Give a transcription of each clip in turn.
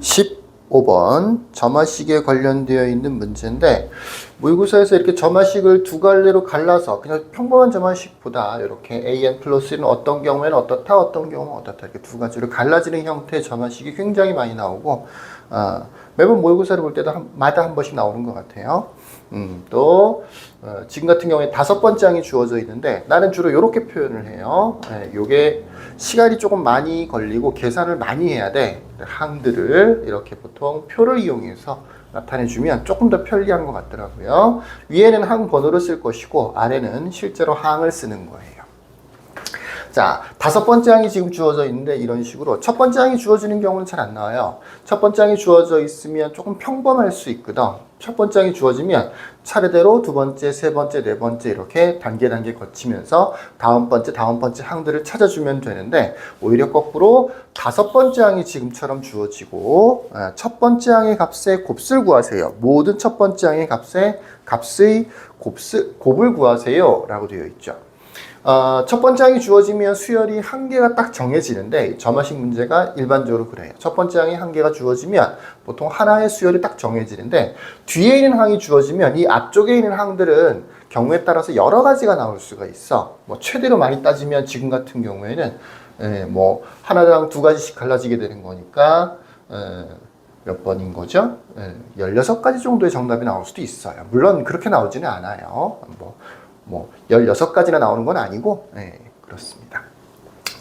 15번 점화식에 관련되어 있는 문제인데 모의고사에서 이렇게 점화식을 두 갈래로 갈라서 그냥 평범한 점화식보다 이렇게 an 플러스 1은 어떤 경우에는 어떻다 어떤 경우는 어떻다 이렇게 두 가지로 갈라지는 형태의 점화식이 굉장히 많이 나오고 매번 모의고사를 볼 때도 마다 한 번씩 나오는 것 같아요. 지금 같은 경우에 5번째 항이 주어져 있는데 나는 주로 이렇게 표현을 해요. 요게 시간이 조금 많이 걸리고 계산을 많이 해야 돼. 항들을 이렇게 보통 표를 이용해서 나타내주면 조금 더 편리한 것 같더라고요. 위에는 항 번호를 쓸 것이고 아래는 실제로 항을 쓰는 거예요. 자, 5번째 항이 지금 주어져 있는데 이런 식으로 첫 번째 항이 주어지는 경우는 잘 안 나와요. 첫 번째 항이 주어져 있으면 조금 평범할 수 있거든. 첫 번째 항이 주어지면 차례대로 두 번째, 세 번째, 네 번째 이렇게 단계 거치면서 다음 번째 항들을 찾아주면 되는데 오히려 거꾸로 5번째 항이 지금처럼 주어지고 첫 번째 항의 값의 곱을 구하세요. 모든 첫 번째 항의 값의 곱을 구하세요 라고 되어 있죠. 첫 번째 항이 주어지면 수열이 한계가 딱 정해지는데 점화식 문제가 일반적으로 그래요. 첫 번째 항이 한계가 주어지면 보통 하나의 수열이 딱 정해지는데 뒤에 있는 항이 주어지면 이 앞쪽에 있는 항들은 경우에 따라서 여러 가지가 나올 수가 있어. 최대로 많이 따지면 지금 같은 경우에는 하나당 2가지씩 갈라지게 되는 거니까 몇 번인 거죠? 16가지 정도의 정답이 나올 수도 있어요. 물론 그렇게 나오지는 않아요. 16가지나 나오는 건 아니고, 그렇습니다.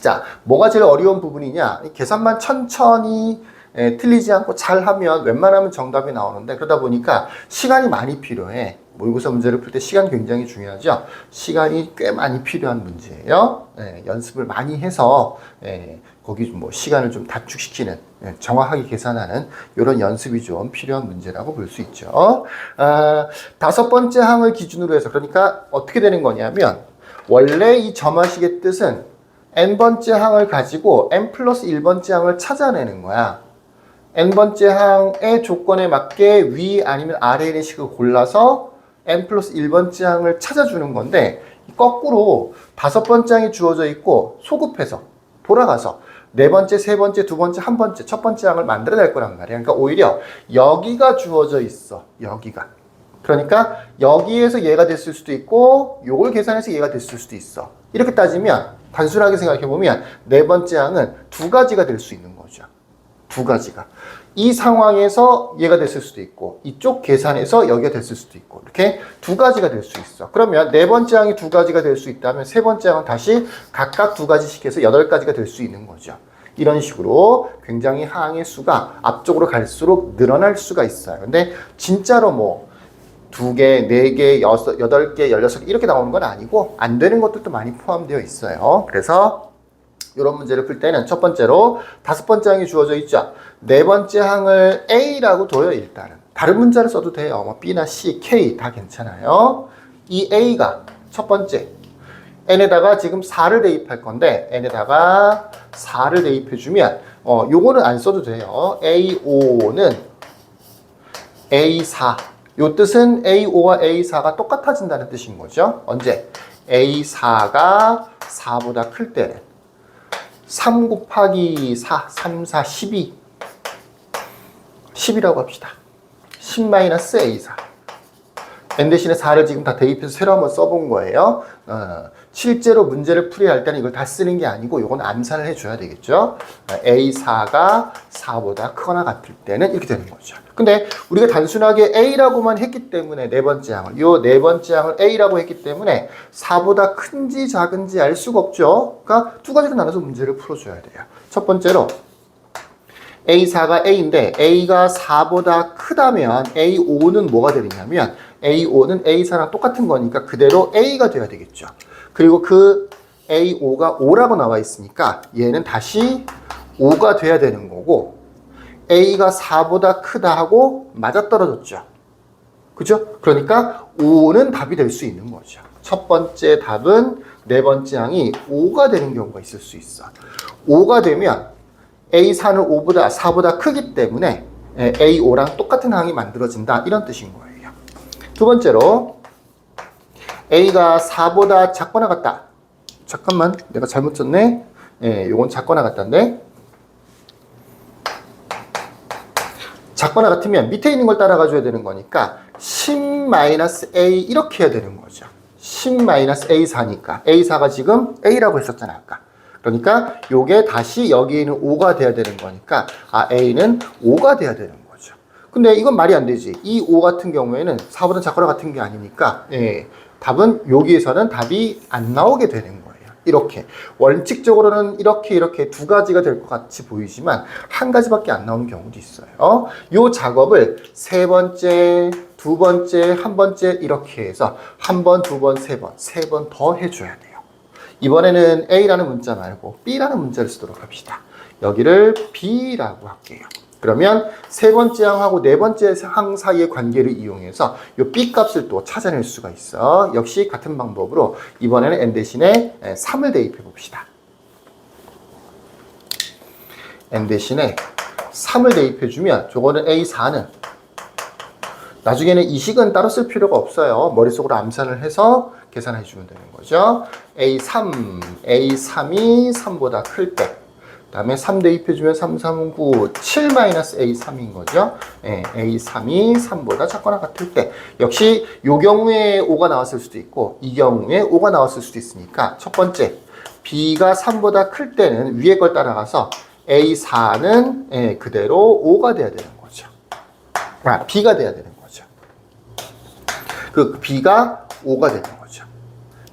자, 뭐가 제일 어려운 부분이냐? 계산만 천천히 틀리지 않고 잘 하면 웬만하면 정답이 나오는데 그러다 보니까 시간이 많이 필요해. 모의고사 문제를 풀 때 시간 굉장히 중요하죠. 시간이 꽤 많이 필요한 문제예요. 연습을 많이 해서 거기 시간을 좀 단축시키는 정확하게 계산하는 이런 연습이 좀 필요한 문제라고 볼 수 있죠. 5번째 항을 기준으로 해서 그러니까 어떻게 되는 거냐면 원래 이 점화식의 뜻은 n번째 항을 가지고 n 플러스 1번째 항을 찾아내는 거야. n번째 항의 조건에 맞게 위 아니면 아래에 있는 식을 골라서 n 플러스 1번째 항을 찾아주는 건데 거꾸로 5번째 항이 주어져 있고 소급해서 돌아가서 4번째, 3번째, 2번째, 1번째, 첫 번째 항을 만들어낼 거란 말이야. 그러니까 오히려 여기가 주어져 있어. 여기가. 그러니까 여기에서 얘가 됐을 수도 있고 요걸 계산해서 얘가 됐을 수도 있어. 이렇게 따지면 단순하게 생각해보면 4번째 항은 2가지가 될 수 있는 거죠. 2가지가. 이 상황에서 얘가 됐을 수도 있고 이쪽 계산에서 여기가 됐을 수도 있고 이렇게 2가지가 될 수 있어. 그러면 4번째 항이 2가지가 될 수 있다면 3번째 항은 다시 각각 2가지씩 해서 8가지가 될 수 있는 거죠. 이런 식으로 굉장히 항의 수가 앞쪽으로 갈수록 늘어날 수가 있어요. 근데 진짜로 2개, 4개, 8개, 16개 이렇게 나오는 건 아니고 안 되는 것들도 많이 포함되어 있어요. 그래서 이런 문제를 풀 때는 첫 번째로 5번째 항이 주어져 있죠. 4번째 항을 A라고 둬요. 일단은 다른 문자를 써도 돼요. B나 C, K 다 괜찮아요. 이 A가 첫 번째 N에다가 지금 4를 대입할 건데 N에다가 4를 대입해주면 요거는 안 써도 돼요. A5는 A4 요 뜻은 A5와 A4가 똑같아진다는 뜻인 거죠. 언제? A4가 4보다 클 때 3 곱하기 4, 3, 4, 12 10이라고 합시다. 10 마이너스 A4 N 대신에 4를 지금 다 대입해서 새로 한번 써본 거예요. 실제로 문제를 풀이할 할 때는 이걸 다 쓰는 게 아니고 이건 암산을 해줘야 되겠죠. A4가 4보다 크거나 같을 때는 이렇게 되는 거죠. 근데 우리가 단순하게 A라고만 했기 때문에 4번째 항을 요 4번째 항을 A라고 했기 때문에 4보다 큰지 작은지 알 수가 없죠. 그러니까 2가지로 나눠서 문제를 풀어줘야 돼요. 첫 번째로 A4가 A인데 A가 4보다 크다면 A5는 뭐가 되느냐면 A5는 A4랑 똑같은 거니까 그대로 A가 돼야 되겠죠. 그리고 그 A5가 5라고 나와 있으니까 얘는 다시 5가 돼야 되는 거고 A가 4보다 크다 하고 맞아떨어졌죠. 그죠? 그러니까 5는 답이 될 수 있는 거죠. 첫 번째 답은 4번째 항이 5가 되는 경우가 있을 수 있어. 5가 되면 A4는 4보다 크기 때문에 A5랑 똑같은 항이 만들어진다. 이런 뜻인 거예요. 두 번째로 A가 4보다 작거나 같다. 잠깐만 내가 잘못 썼네. 요건 작거나 같다인데 작거나 같으면 밑에 있는 걸 따라가줘야 되는 거니까 10-a 이렇게 해야 되는 거죠. 10-a4니까 a4가 지금 a라고 했었잖아 아까. 그러니까 요게 다시 여기 있는 5가 돼야 되는 거니까 a는 5가 돼야 되는 거죠. 근데 이건 말이 안 되지. 이 5 같은 경우에는 4보다 작거나 같은 게 아니니까 답은 여기에서는 답이 안 나오게 되는 거예요. 이렇게 원칙적으로는 이렇게 두 가지가 될 것 같이 보이지만 한 가지밖에 안 나오는 경우도 있어요. 요 작업을 세 번째, 두 번째, 한 번째 이렇게 해서 한 번, 두 번, 세 번 더 해줘야 돼요. 이번에는 A라는 문자 말고 B라는 문자를 쓰도록 합시다. 여기를 B라고 할게요. 그러면 세 번째 항하고 네 번째 항 사이의 관계를 이용해서 이 B 값을 또 찾아낼 수가 있어. 역시 같은 방법으로 이번에는 n 대신에 3을 대입해 봅시다. n 대신에 3을 대입해 주면 저거는 A4는 나중에는 이 식은 따로 쓸 필요가 없어요. 머릿속으로 암산을 해서 계산해 주면 되는 거죠. A3이 3보다 클 때 그 다음에 3 대입해주면 3, 3, 9, 7-A3인 거죠. A3이 3보다 작거나 같을 때 역시 이 경우에 5가 나왔을 수도 있고 이 경우에 5가 나왔을 수도 있으니까 첫 번째 B가 3보다 클 때는 위에 걸 따라가서 A4는 그대로 5가 돼야 되는 거죠. B가 돼야 되는 거죠. 그 B가 5가 되는 거죠.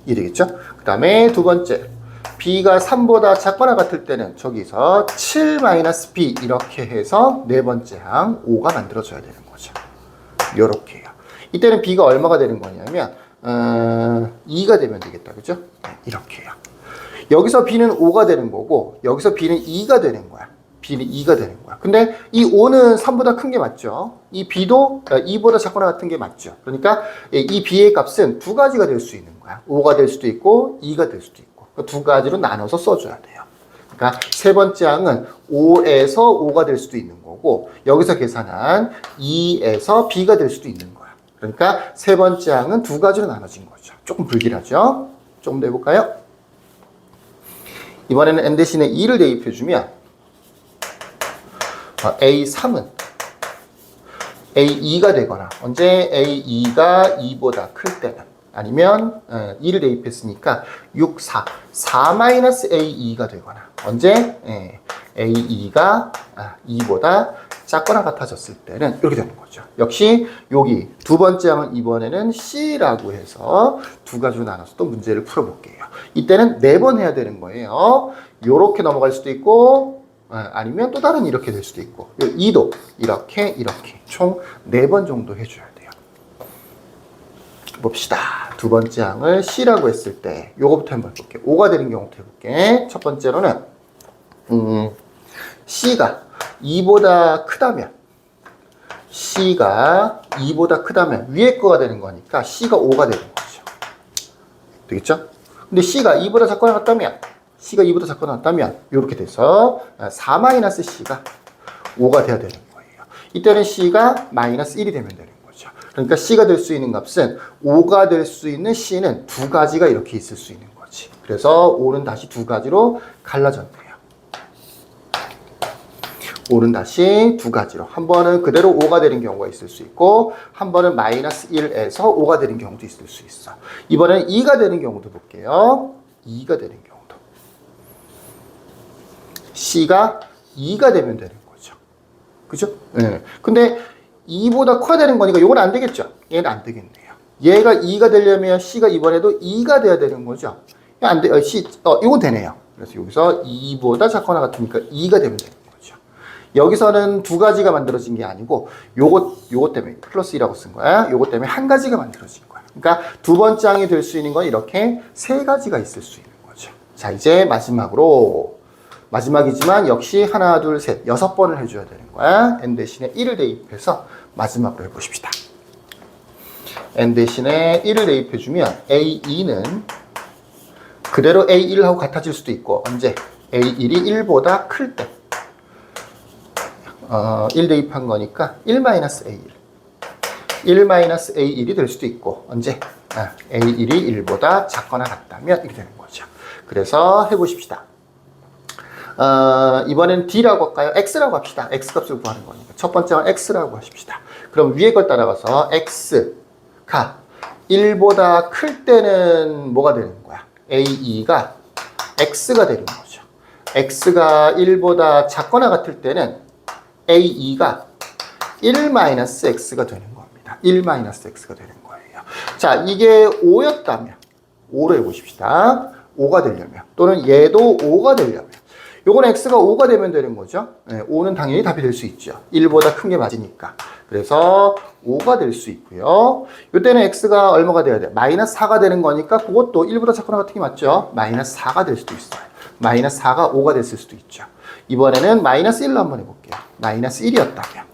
이해되겠죠? 그 다음에 두 번째 B가 3보다 작거나 같을 때는 저기서 7-B 이렇게 해서 네 번째 항 5가 만들어져야 되는 거죠. 요렇게요. 이때는 B가 얼마가 되는 거냐면 2가 되면 되겠다. 그죠? 이렇게요. 여기서 B는 5가 되는 거고 여기서 B는 2가 되는 거야. B는 2가 되는 거야. 근데 이 5는 3보다 큰 게 맞죠. 이 B도 2보다 작거나 같은 게 맞죠. 그러니까 이 B의 값은 두 가지가 될 수 있는 거야. 5가 될 수도 있고 2가 될 수도 있고. 두 가지로 나눠서 써줘야 돼요. 그러니까 세 번째 항은 5에서 5가 될 수도 있는 거고 여기서 계산한 2에서 B가 될 수도 있는 거야. 그러니까 세 번째 항은 두 가지로 나눠진 거죠. 조금 불길하죠? 조금 더 해볼까요? 이번에는 n 대신에 2를 대입해주면 A3은 A2가 되거나 언제 A2가 2보다 클 때는 아니면 2를 대입했으니까 6, 4-A2가 되거나 언제 A2가 2보다 작거나 같아졌을 때는 이렇게 되는 거죠. 역시 여기 두 번째 항은 이번에는 C라고 해서 두 가지로 나눠서 또 문제를 풀어볼게요. 이때는 4번 해야 되는 거예요. 이렇게 넘어갈 수도 있고 아니면 또 다른 이렇게 될 수도 있고 2도 이렇게 총 4번 정도 해줘야 돼요. 봅시다. 두 번째 항을 C라고 했을 때 요거부터 한번 볼게요. 5가 되는 경우부터 해볼게. 첫 번째로는 C가 2보다 크다면 C가 2보다 크다면 위에 거가 되는 거니까 C가 5가 되는 거죠. 되겠죠? 근데 C가 2보다 작거나 같다면 C가 2보다 작거나 같다면 이렇게 돼서 4-C가 5가 돼야 되는 거예요. 이때는 C가 -1이 되면 되는 거예요. 그러니까 C가 될 수 있는 값은 5가 될 수 있는 C는 두 가지가 이렇게 있을 수 있는 거지. 그래서 5는 다시 두 가지로 갈라졌네요. 5는 다시 두 가지로. 한 번은 그대로 5가 되는 경우가 있을 수 있고 한 번은 -1에서 5가 되는 경우도 있을 수 있어. 이번에는 2가 되는 경우도 볼게요. 2가 되는 경우도. C가 2가 되면 되는 거죠. 그죠? 네. 근데 2보다 커야 되는 거니까 이건 안 되겠죠? 얘는 안 되겠네요. 얘가 2가 되려면 C가 이번에도 2가 돼야 되는 거죠? 안 돼. 이건 되네요. 그래서 여기서 2보다 작거나 같으니까 2가 되면 되는 거죠. 여기서는 두 가지가 만들어진 게 아니고 요것 때문에 플러스 2라고 쓴 거야. 요것 때문에 한 가지가 만들어진 거야. 그러니까 두 번째 항이 될 수 있는 건 이렇게 세 가지가 있을 수 있는 거죠. 자, 이제 마지막이지만 역시 하나, 둘, 셋, 6번을 해줘야 되는 거야. n 대신에 1을 대입해서 마지막으로 해보십시다. n 대신에 1을 대입해주면 A2는 그대로 A1하고 같아질 수도 있고 언제? A1이 1보다 클 때 1 대입한 거니까 1-A1 1-A1이 될 수도 있고 언제? A1이 1보다 작거나 같다면 이렇게 되는 거죠. 그래서 해보십시다. 이번엔 D라고 할까요? X라고 합시다. X값을 구하는 거니까. 첫 번째는 X라고 하십시다. 그럼 위에 걸 따라가서 X가 1보다 클 때는 뭐가 되는 거야? AE가 X가 되는 거죠. X가 1보다 작거나 같을 때는 AE가 1-X가 되는 겁니다. 1-X가 되는 거예요. 자, 이게 5였다면 5로 해보십시다. 5가 되려면 또는 얘도 5가 되려면 요건 X가 5가 되면 되는 거죠. 5는 당연히 답이 될 수 있죠. 1보다 큰 게 맞으니까. 그래서 5가 될 수 있고요. 이때는 X가 얼마가 돼야 돼? -4가 되는 거니까 그것도 1보다 작거나 같은 게 맞죠. -4가 될 수도 있어요. -4가 5가 됐을 수도 있죠. 이번에는 -1로 한번 해볼게요. -1이었다면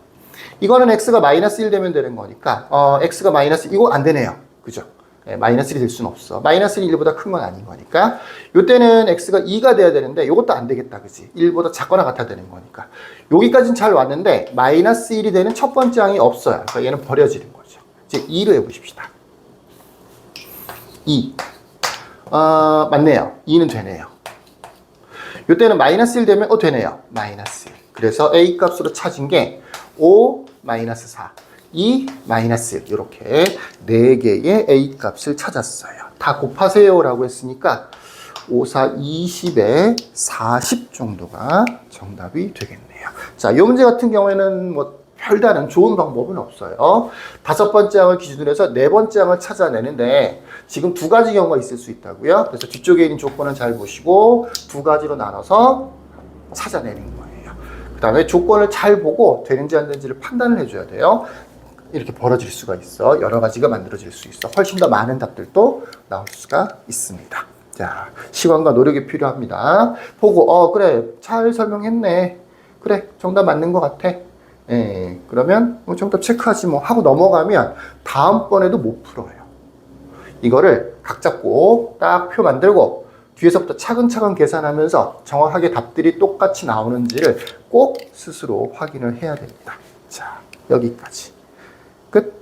이거는 X가 -1 되면 되는 거니까 X가 이거 안 되네요. 그죠? -1이 될 수는 없어. -1이 1보다 큰 건 아닌 거니까. 요때는 X가 2가 돼야 되는데 요것도 안 되겠다. 그지? 1보다 작거나 같아야 되는 거니까. 여기까지는 잘 왔는데 -1이 되는 첫 번째 항이 없어요. 그러니까 얘는 버려지는 거죠. 이제 2로 해보십시다. 2. 맞네요. 2는 되네요. 요때는 -1 되면 되네요. -1. 그래서 A 값으로 찾은 게 5, -4. 2, -1 이렇게 4개의 A 값을 찾았어요. 다 곱하세요 라고 했으니까 5, 4, 20에 40 정도가 정답이 되겠네요. 자, 이 문제 같은 경우에는 뭐 별다른 좋은 방법은 없어요. 5번째 항을 기준으로 해서 4번째 항을 찾아내는데 지금 2가지 경우가 있을 수 있다고요. 그래서 뒤쪽에 있는 조건은 잘 보시고 2가지로 나눠서 찾아내는 거예요. 그 다음에 조건을 잘 보고 되는지 안 되는지를 판단을 해줘야 돼요. 이렇게 벌어질 수가 있어. 여러 가지가 만들어질 수 있어. 훨씬 더 많은 답들도 나올 수가 있습니다. 자, 시간과 노력이 필요합니다. 보고, 그래, 잘 설명했네. 그래, 정답 맞는 것 같아. 그러면 정답 체크하지 뭐 하고 넘어가면 다음번에도 못 풀어요. 이거를 각 잡고 딱 표 만들고 뒤에서부터 차근차근 계산하면서 정확하게 답들이 똑같이 나오는지를 꼭 스스로 확인을 해야 됩니다. 자, 여기까지. 끝.